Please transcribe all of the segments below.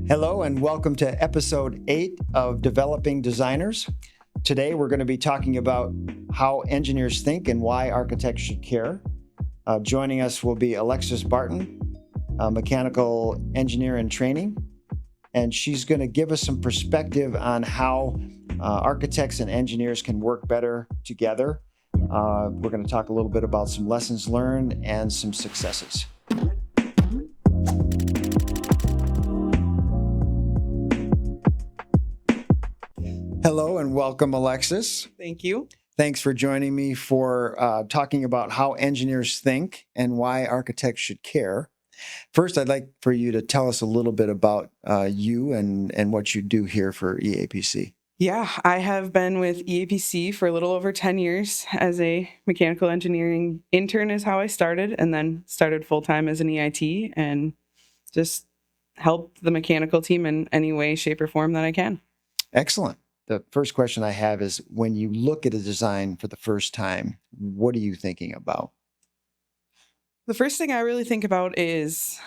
Hello and welcome to episode 8 of Developing Designers. Today we're going to be talking about how engineers think and why architects should care. Joining us will be Alexis Barton, a mechanical engineer in training, and she's going to give us some perspective on how architects and engineers can work better together. We're going to talk a little bit about some lessons learned and some successes. Hello and welcome, Alexis. Thank you. Thanks for joining me for talking about how engineers think and why architects should care. First, I'd like for you to tell us a little bit about you and what you do here for EAPC. Yeah, I have been with EAPC for a little over 10 years as a mechanical engineering intern is how I started, and then started full-time as an EIT and just help the mechanical team in any way, shape, or form that I can. Excellent. The first question I have is, when you look at a design for the first time, what are you thinking about? The first thing I really think about is,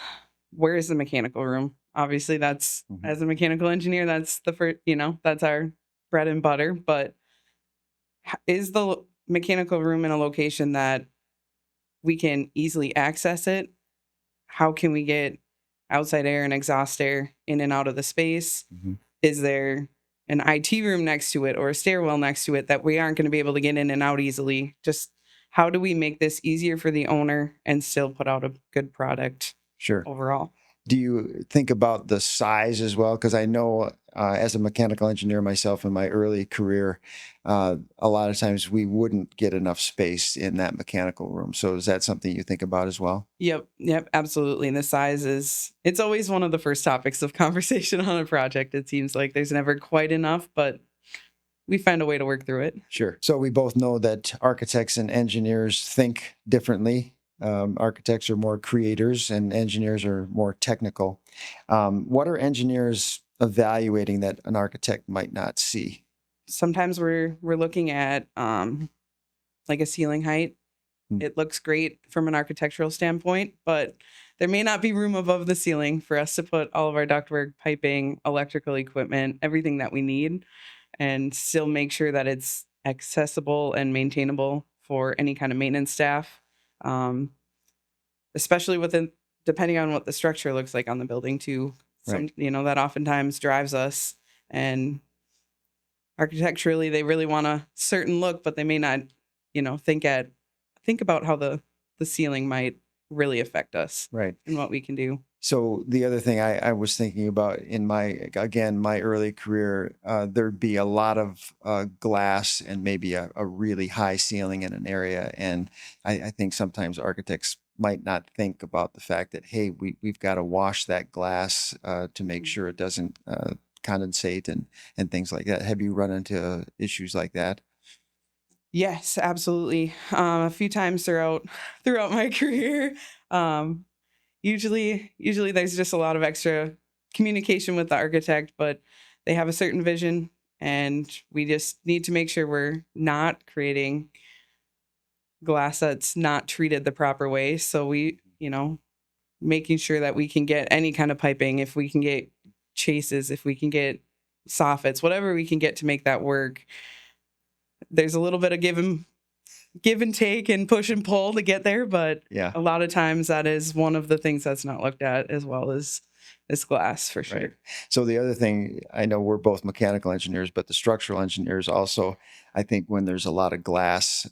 where is the mechanical room? Obviously, that's, as a mechanical engineer, that's the first, that's our bread and butter. But is the mechanical room in a location that we can easily access it? How can we get outside air and exhaust air in and out of the space? Is there an IT room next to it or a stairwell next to it that we aren't going to be able to get in and out easily? Just how do we make this easier for the owner and still put out a good product? Sure. Overall. Do you think about the size as well? Because I know as a mechanical engineer myself in my early career, a lot of times we wouldn't get enough space in that mechanical room. So is that something you think about as well? Yep, absolutely. And the size it's always one of the first topics of conversation on a project. It seems like there's never quite enough, but we find a way to work through it. Sure. So we both know that architects and engineers think differently. Architects are more creators and engineers are more technical. What are engineers evaluating that an architect might not see? Sometimes we're looking at like a ceiling height. It looks great from an architectural standpoint, but there may not be room above the ceiling for us to put all of our ductwork, piping, electrical equipment, everything that we need, and still make sure that it's accessible and maintainable for any kind of maintenance staff. Especially depending on what the structure looks like on the building too. Right. That oftentimes drives us, and architecturally they really want a certain look, but they may not, think about how the ceiling might really affect us. Right. And what we can do. So the other thing I was thinking about in my early career, there'd be a lot of glass and maybe a really high ceiling in an area. And I think sometimes architects might not think about the fact that, hey, we've got to wash that glass to make sure it doesn't condensate and things like that. Have you run into issues like that? Yes, absolutely. A few times throughout my career. Usually there's just a lot of extra communication with the architect, but they have a certain vision, and we just need to make sure we're not creating glass that's not treated the proper way. So we, making sure that we can get any kind of piping, if we can get chases, if we can get soffits, whatever we can get to make that work. There's a little bit of give and take and push and pull to get there, but a lot of times that is one of the things that's not looked at as well as glass, for sure. Right. So the other thing, I know we're both mechanical engineers, but the structural engineers also, I think when there's a lot of glass,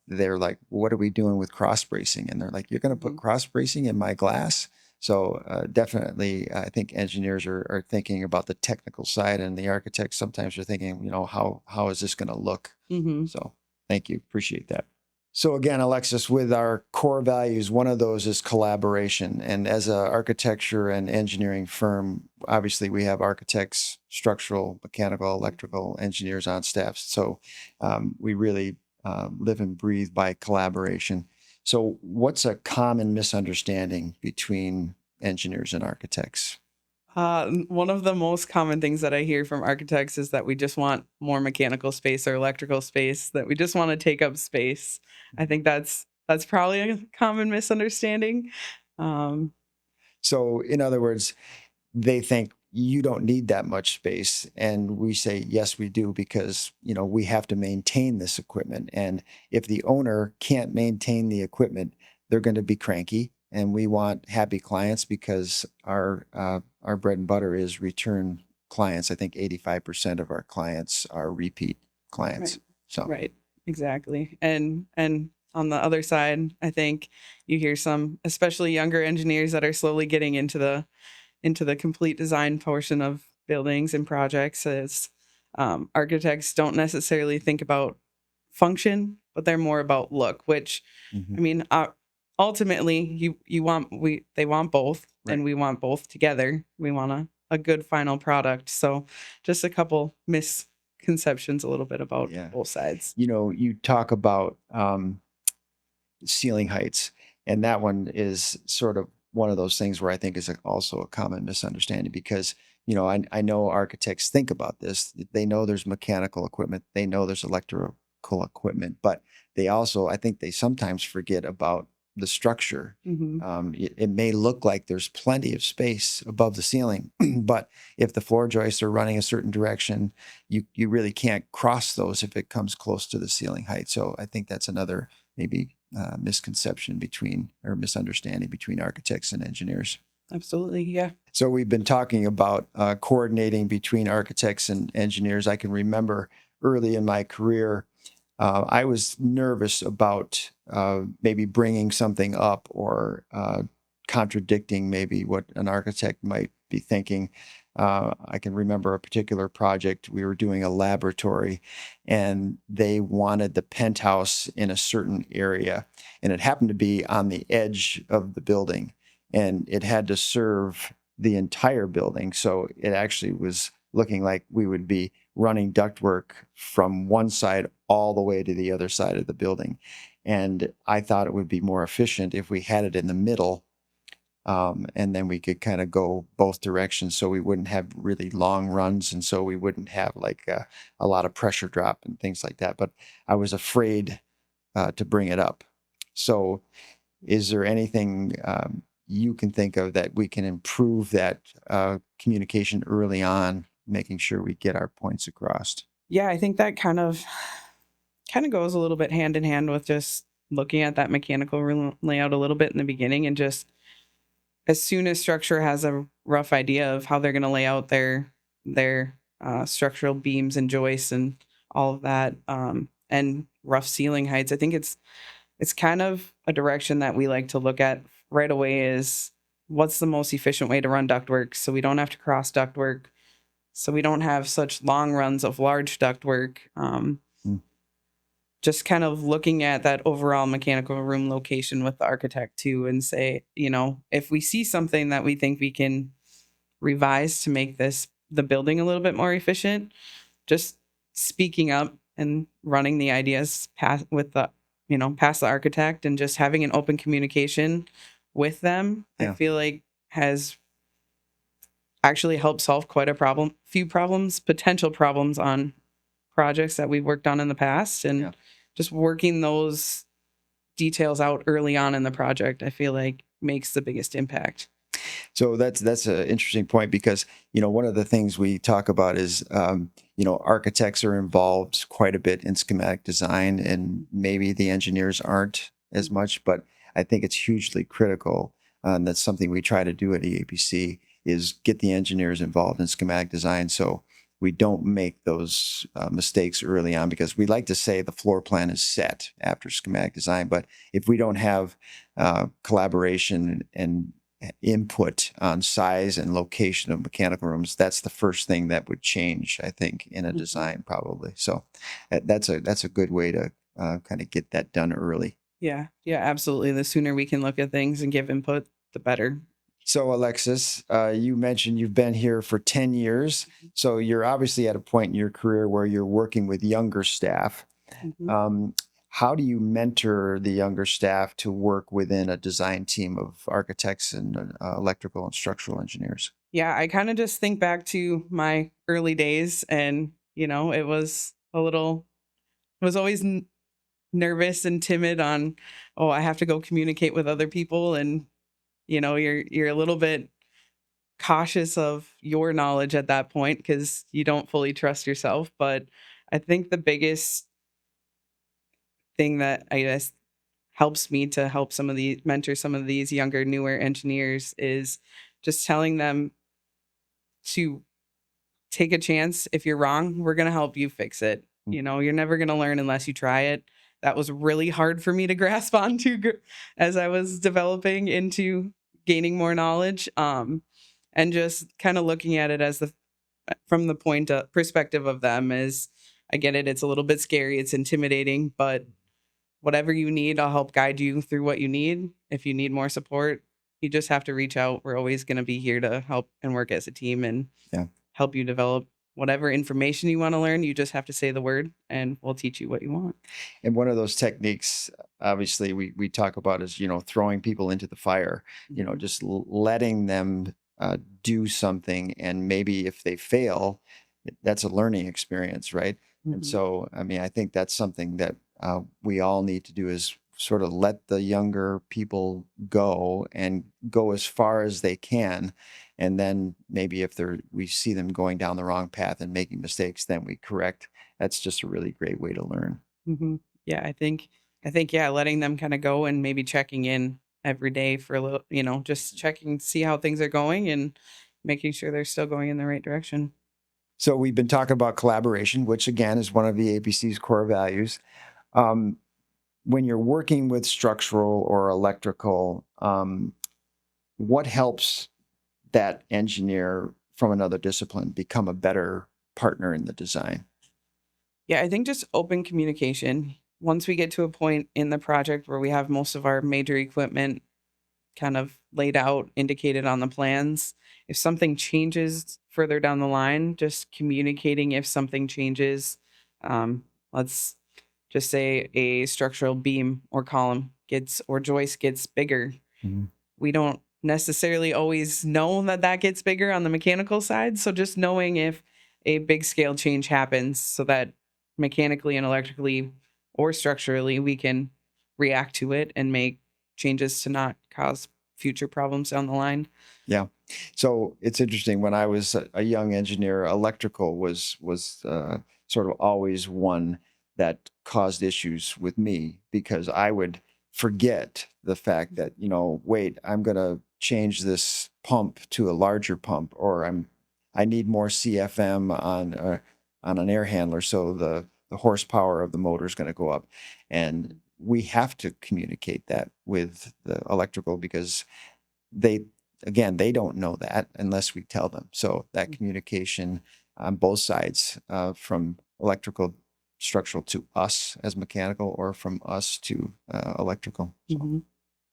they're like, what are we doing with cross bracing? And they're like, you're going to put cross bracing in my glass? So definitely, I think engineers are thinking about the technical side, and the architects sometimes are thinking, how is this going to look? So thank you. Appreciate that. So again, Alexis, with our core values, one of those is collaboration. And as an architecture and engineering firm, obviously we have architects, structural, mechanical, electrical engineers on staff. So we really live and breathe by collaboration. So what's a common misunderstanding between engineers and architects? One of the most common things that I hear from architects is that we just want more mechanical space or electrical space, that we just want to take up space. I think that's probably a common misunderstanding. So in other words, they think you don't need that much space. And we say, yes, we do, because, we have to maintain this equipment. And if the owner can't maintain the equipment, they're going to be cranky. And we want happy clients, because our bread and butter is return clients. I think 85% of our clients are repeat clients. Right. So, Right. Exactly. And on the other side, I think you hear some, especially younger engineers that are slowly getting into the complete design portion of buildings and projects, is architects don't necessarily think about function, but they're more about look, which, mhm, I mean, ultimately you want, they want both, right. and we want both together. We want a good final product. So just a couple misconceptions a little bit about Yeah. both sides. You talk about ceiling heights, and that one is sort of one of those things where I think is also a common misunderstanding, because I know architects think about this. They know there's mechanical equipment, they know there's electrical equipment, but they also, I think, they sometimes forget about the structure. Hmm. It may look like there's plenty of space above the ceiling, but if the floor joists are running a certain direction, you really can't cross those if it comes close to the ceiling height. So I think that's another maybe misconception between, or misunderstanding between, architects and engineers. Absolutely. Yeah. So we've been talking about coordinating between architects and engineers. I can remember early in my career, I was nervous about maybe bringing something up, or contradicting maybe what an architect might be thinking. I can remember a particular project. We were doing a laboratory, and they wanted the penthouse in a certain area, and it happened to be on the edge of the building, and it had to serve the entire building. So it actually was looking like we would be running ductwork from one side all the way to the other side of the building. And I thought it would be more efficient if we had it in the middle, and then we could kind of go both directions, so we wouldn't have really long runs, and so we wouldn't have like a lot of pressure drop and things like that. But I was afraid to bring it up. So is there anything you can think of that we can improve that communication early on, making sure we get our points across? Yeah. I think that kind of goes a little bit hand in hand with just looking at that mechanical room layout a little bit in the beginning, and just as soon as structure has a rough idea of how they're going to lay out their structural beams and joists and all of that, and rough ceiling heights, I think it's kind of a direction that we like to look at right away, is what's the most efficient way to run ductwork, so we don't have to cross ductwork, so we don't have such long runs of large ductwork. Mm. Just kind of looking at that overall mechanical room location with the architect too, and say, if we see something that we think we can revise to make the building a little bit more efficient, just speaking up and running the ideas past with the past the architect, and just having an open communication with them, I Yeah. feel like has actually helped solve quite a few problems, potential problems on projects that we've worked on in the past. And Yeah. just working those details out early on in the project, I feel like makes the biggest impact. So that's an interesting point, because one of the things we talk about is architects are involved quite a bit in schematic design, and maybe the engineers aren't as much, but I think it's hugely critical. And that's something we try to do at EAPC, is get the engineers involved in schematic design, so we don't make those mistakes early on, because we like to say the floor plan is set after schematic design, but if we don't have collaboration and input on size and location of mechanical rooms, that's the first thing that would change, I think, in a design, probably. So that's a good way to kind of get that done early. Yeah, yeah, absolutely. The sooner we can look at things and give input, the better. So Alexis, you mentioned you've been here for 10 years. So you're obviously at a point in your career where you're working with younger staff. Mhm. Um, how do you mentor the younger staff to work within a design team of architects and electrical and structural engineers? Yeah, I kind of just think back to my early days, and it was always nervous and timid on, oh, I have to go communicate with other people, and you're a little bit cautious of your knowledge at that point because you don't fully trust yourself. But I think the biggest thing that I guess helps me to help some of the mentor some of these younger, newer engineers is just telling them to take a chance. If you're wrong, we're going to help you fix it. You know, you're never going to learn unless you try it. That was really hard for me to grasp onto as I was developing into gaining more knowledge. And just kind of looking at it as from the point of perspective of them is, I get it. It's a little bit scary. It's intimidating, but whatever you need, I'll help guide you through what you need. If you need more support, you just have to reach out. We're always going to be here to help and work as a team and Yeah. help you develop whatever information you want to learn. You just have to say the word and we'll teach you what you want. And one of those techniques, obviously, we talk about is, throwing people into the fire, just letting them do something. And maybe if they fail, that's a learning experience, right? And so, I mean, I think that's something that we all need to do is sort of let the younger people go and go as far as they can. And then maybe if we see them going down the wrong path and making mistakes, then we correct. That's just a really great way to learn. Yeah, I think, yeah, letting them kind of go and maybe checking in every day for a little, just checking, see how things are going and making sure they're still going in the right direction. So we've been talking about collaboration, which again is one of the APC's core values. Um, when you're working with structural or electrical, what helps that engineer from another discipline become a better partner in the design? Yeah, I think just open communication. Once we get to a point in the project where we have most of our major equipment kind of laid out, indicated on the plans, if something changes further down the line, just communicating if something changes. Let's just say a structural beam or column gets or joist gets bigger. Mhm. We don't necessarily always know that that gets bigger on the mechanical side. So just knowing if a big scale change happens so that mechanically and electrically or structurally we can react to it and make changes to not cause future problems down the line. Yeah. So it's interesting. When I was a young engineer, electrical was sort of always one that caused issues with me because I would forget the fact that, wait, I'm going to change this pump to a larger pump, or I need more CFM on an air handler, so the horsepower of the motor is going to go up, and we have to communicate that with the electrical because they they don't know that unless we tell them. So that communication on both sides, from electrical structural to us as mechanical, or from us to electrical.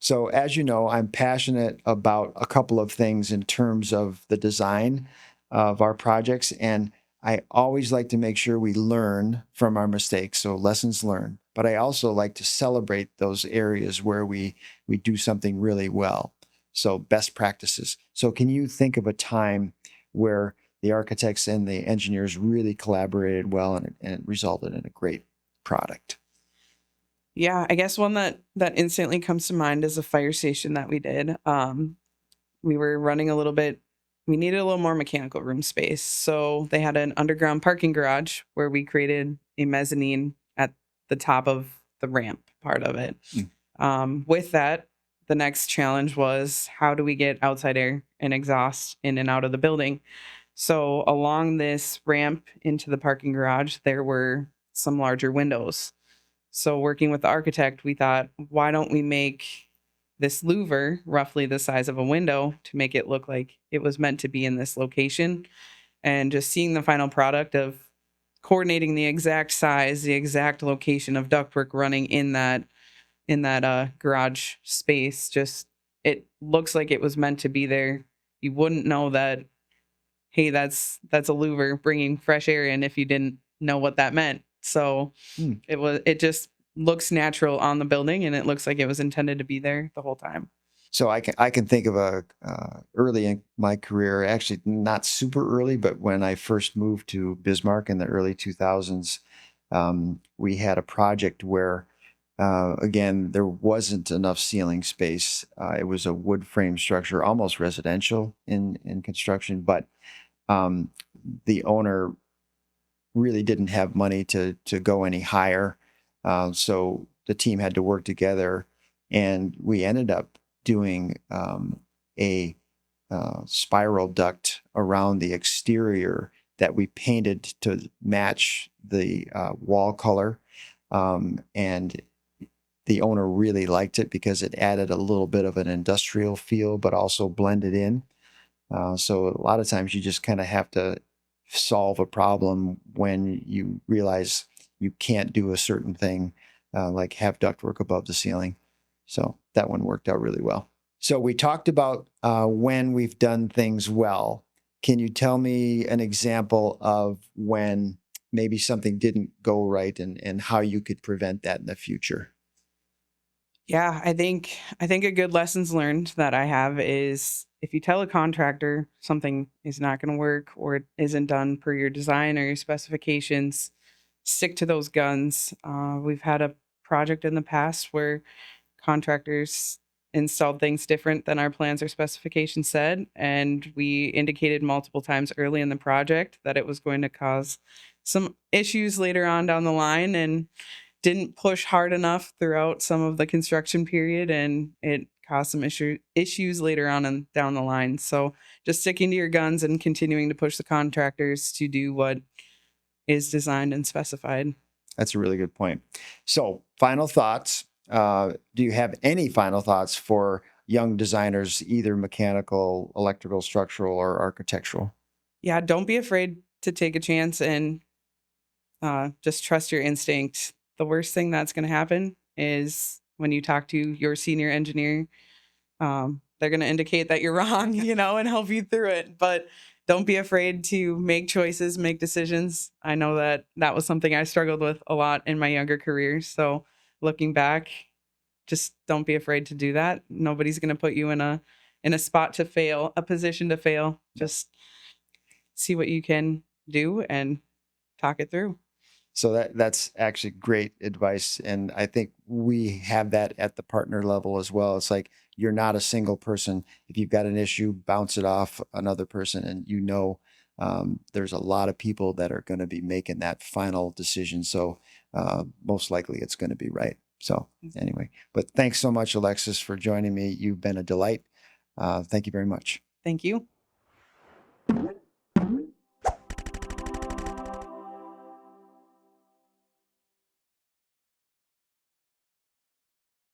So as you know, I'm passionate about a couple of things in terms of the design of our projects, and I always like to make sure we learn from our mistakes, so lessons learned. But I also like to celebrate those areas where we do something really well. So best practices. So can you think of a time where the architects and the engineers really collaborated well and it resulted in a great product? Yeah, I guess one that instantly comes to mind is a fire station that we did. We were running a little bit. We needed a little more mechanical room space, so they had an underground parking garage where we created a mezzanine at the top of the ramp part of it. With that, the next challenge was how do we get outside air and exhaust in and out of the building? So along this ramp into the parking garage, there were some larger windows. So working with the architect, we thought, why don't we make this louver roughly the size of a window to make it look like it was meant to be in this location? And just seeing the final product of coordinating the exact size, the exact location of ductwork running in that garage space, just it looks like it was meant to be there. You wouldn't know that, hey, that's a louver bringing fresh air in if you didn't know what that meant. So it just looks natural on the building and it looks like it was intended to be there the whole time. So I can think of a early in my career, actually not super early, but when I first moved to Bismarck in the early 2000s, we had a project where Again, there wasn't enough ceiling space. It was a wood frame structure, almost residential in construction, but um, the owner really didn't have money to go any higher. So the team had to work together, and we ended up doing a spiral duct around the exterior that we painted to match the wall color. And the owner really liked it because it added a little bit of an industrial feel, but also blended in. So a lot of times you just kind of have to solve a problem when you realize you can't do a certain thing, like have ductwork above the ceiling. So that one worked out really well. So we talked about when we've done things well. Can you tell me an example of when maybe something didn't go right and how you could prevent that in the future? Yeah, I think a good lessons learned that I have is if you tell a contractor something is not going to work or it isn't done per your design or your specifications, stick to those guns. We've had a project in the past where contractors installed things different than our plans or specifications said, and we indicated multiple times early in the project that it was going to cause some issues later on down the line, and didn't push hard enough throughout some of the construction period, and it caused some issues later on and down the line. So just sticking to your guns and continuing to push the contractors to do what is designed and specified. That's a really good point. So, final thoughts. Do you have any final thoughts for young designers, either mechanical, electrical, structural, or architectural? Yeah, don't be afraid to take a chance and just trust your instinct. The worst thing that's going to happen is when you talk to your senior engineer, they're going to indicate that you're wrong, and help you through it. But don't be afraid to make choices, make decisions. I know that that was something I struggled with a lot in my younger career. So looking back, just don't be afraid to do that. Nobody's going to put you in a spot to fail, a position to fail. Just see what you can do and talk it through. So that's actually great advice, and I think we have that at the partner level as well. It's like you're not a single person. If you've got an issue, bounce it off another person, and there's a lot of people that are going to be making that final decision. So most likely it's going to be right. So anyway, but thanks so much, Alexis, for joining me. You've been a delight. Thank you very much. Thank you.